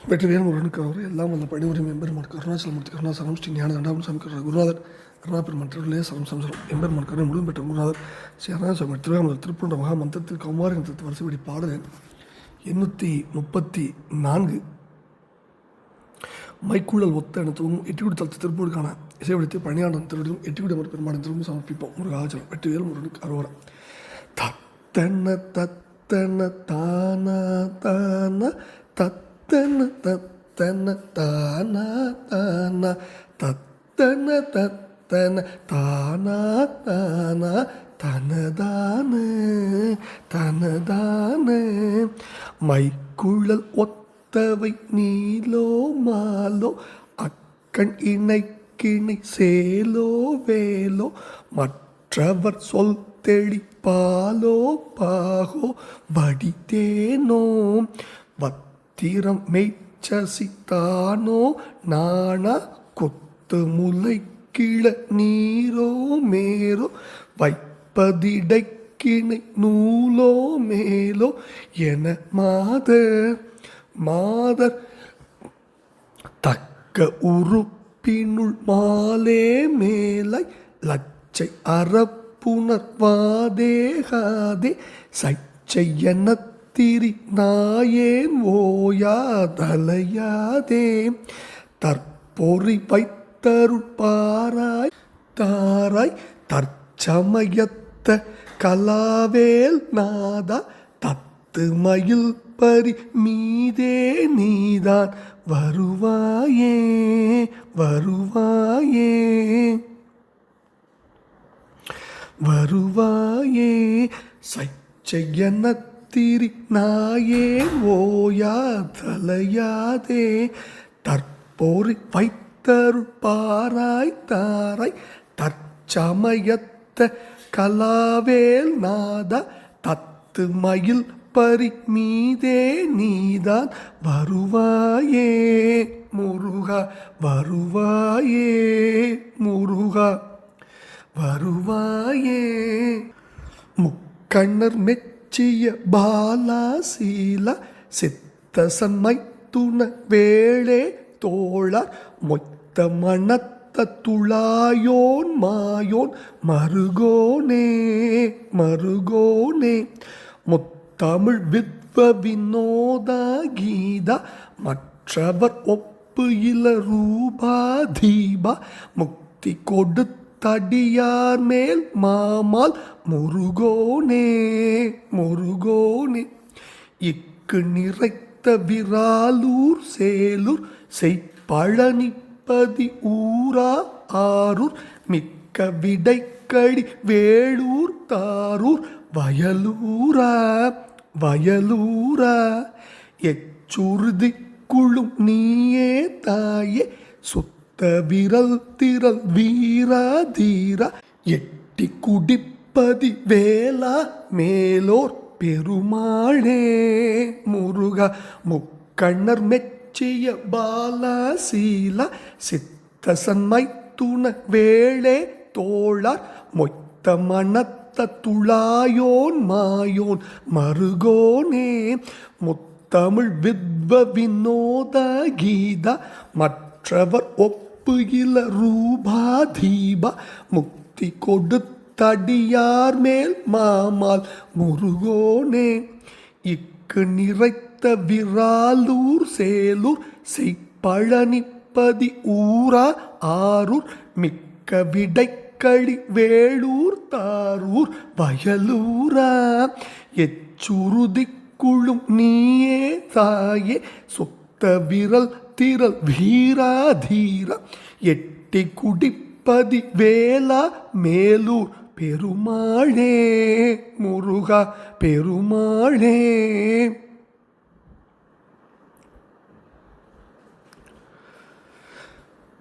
வெற்றிவேல் முருகனுக்கு அவர் எல்லாம் வந்த பணிபுரியும் எம்பெருமான் கருணாச்சலமூர்த்தி கருணாசலம் ஸ்ரீ ஞான தண்டாபுரம் சாமி குருநாதர் கருணாபெருமான் திருவிழே சரம் சம்சரம் எம்பெருமான் கருணை முழுவதும் பெற்ற குருநாதர் ஸ்ரீ அருணாச்சலம் திருவாமூர் திருப்பூண்ட மகா மந்திரத்தில் கௌமாரி நந்தத்தில் வரிசைப்படி பாடுவேன் 834 மைக்குழல் ஒத்த என துவங்கும் எட்டிக்குடி தளத்து திருப்பூருக்கான இசைவடித்து பணியாண்டன் திருவிடும் எட்டிக்குடி அமர் பெருமானின் திரும்ப சமர்ப்பிப்போம் முருகாச்சலம் வெற்றிவேல் முருகனுக்கு அரோரம் தத்தன தத்தன தானா தானா தத்தன தத்தன தானா தானா தத்தன தத்தன தானா தானா தனதான தனதான மைக்குழல் ஒத்தவை நீலோ மாலோ அக்கண் இணைக்கிணை சேலோ வேலோ மற்றவர் சொல் தெளிப்பாலோ பாகோ வடித்தேனோ வத்திரம் மெய்ச்சசித்தானோ நாணா கொத்து முலை கிள நீரோ மேரோ வைப்பதிடைக்கிணை நூலோ மேலோ என மாதர் தக்க உறுப்பினுள் மாலே மேலை லச்சை அறப்புணர்வாதேகாதே சைச்சையனத்திரி நாயேன் ஓயாதலையாதே தற்பொறி வைத்தருள் பாராய் தாராய் தற்சமயத்த கலாவேல் நாதா தத்து மயில் பரி மீதே நீதான் வருவாயே வருவாயே வருவாயே சைச்சையனத்திரி நாயே ஓயாதலையாதே தற்போரி வைத்தருள் பாராய் தாராய் தற்சமயத்த கலாவேல் நாதா தத்து மயில் பரி மீதே நீதான் வருவாயே முருகா வருவாயே முருகா வருவாயே முக்கண்ணர் மெச்சிய பாலாசீலா சித்தசன்மை துண வேளே தோழார் மொத்த மனத்த துளாயோன் மாயோன் மருகோனே மருகோனே முத்தமிழ் வித்வ வினோதா கீதா மற்றவர் ஒப்பு இல ரூபா தீபா முக்தி கொடுத்தடியார் மேல் மாமால் முருகோனே முருகோனே இக்கு நிறைத்த விராலூர் சேலூர் செய்பழனிப்பதி ஊரா ஆரூர் மிக்க விடைக்கடி வேளூர் தாரூர் வயலூரா வயலூரா எச்சுறுதி குழும் நீயே தாயே சுத்த விரல் திரள் வீரா தீரா எட்டி குடிப்பதி வேளா மேலோர் பெருமாளே முருகா முக்கண்ணர் மெச்சிய பாலாசீலா சித்தசன்மை துண வேளே தோழார் மொத்த மனத்த துளாயோன் மாயோன் மருகோனே முத்தமிழ் வித்வ வினோத கீதா மற்றவர் ஒப்பு இல ரூபா தீபா முக்தி கொடுத்தடியார் மேல் மாமால் முருகோனே இக்கு நிறைத்த விராலூர் சேலூர் செய்பழனிப்பதி ஊரா ஆரூர் மிக்க விடைக்கழி வேளூர் தாரூர் வயலூரா எச்சுறுதி குழும் நீயே தாயே சுத்த விரல் திரள் வீரா தீரா எட்டி குடிப்பதி வேளா மேலூர் பெருமாளே முருகா பெருமாளே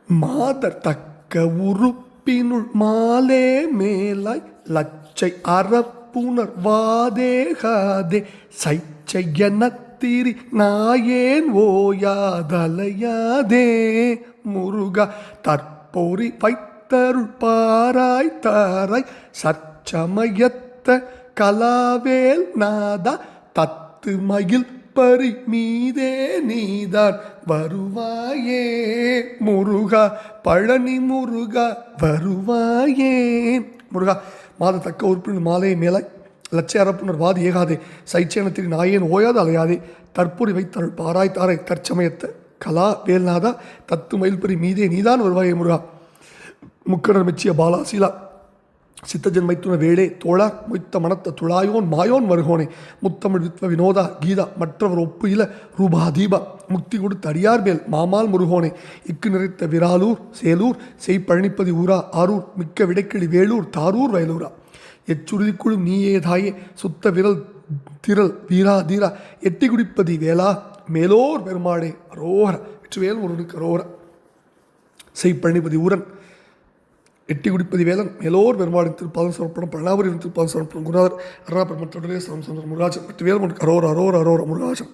மாதர் தக்க உறுப்பினுள் மாலே மேலாய் லச்சை அறப்புணர்வாதேகாதே சைச்சையனத்திரி நாயேன் ஓயாதலையாதே முருகா தற்பொறி வைத்தருள் பாராய் தாராய் சற்சமயத்த கலாவேல் நாதா தத்து மயில் விழிப்பறி மீதே நீதான் வருவாயே முருகா பழனி முருகா வருவாயே முருகா மாத தக்க உறுப்பினர் மாலையை மேலே லட்சிய அரப்புணர் வாதி ஏகாதே சைச்சேனத்தின் நாயேன் ஓயாது அலையாதே தற்பொறி வைத்தருள் பாராய் தாரை தற்சமயத்தை கலா வேல்நாதா தத்து மயில்பறி மீதே நீதான் வருவாயே முருகா முக்கணர் மெச்சிய பாலாசீலா சித்தஜன் மைத்துன வேளே தோழா மொய்த்த மனத்த துழாயோன் மாயோன் வருகோனே முத்தமிழ் வித்வ வினோதா கீதா மற்றவர் ஒப்பு இல ரூபா தீபா முக்தி கொடுத்த அடியார் மேல் மாமால் முருகோனே இக்கு நிறைத்த விராலூர் சேலூர் செய் பழனிப்பதி ஊரா ஆரூர் மிக்க விடைக்கிளி வேலூர் தாரூர் வயலூரா எச்சுறுதிக்குழும் நீயே தாயே சுத்த விரல் திரள் வீரா தீரா எட்டி குடிப்பதி வேளா மேலோர் பெருமாடே அரோகர வெற்றுவேல் முருகனுக்கு அரோகர செய் பழனிப்பதி ஊரன் எட்டி குடிப்பதி வேலன் மேலோர் பெருமாடின் திருப்பாதம் சமர்ப்பணம் பழனாபுரியின் திருப்பாதம் சமர்ப்பணம் குருநாதர் அருணா பெருமற்றே சமம் முருகாஜன் வெற்றுவேல் முருகன் அரோர அரோர அரோர முருகாஜன்.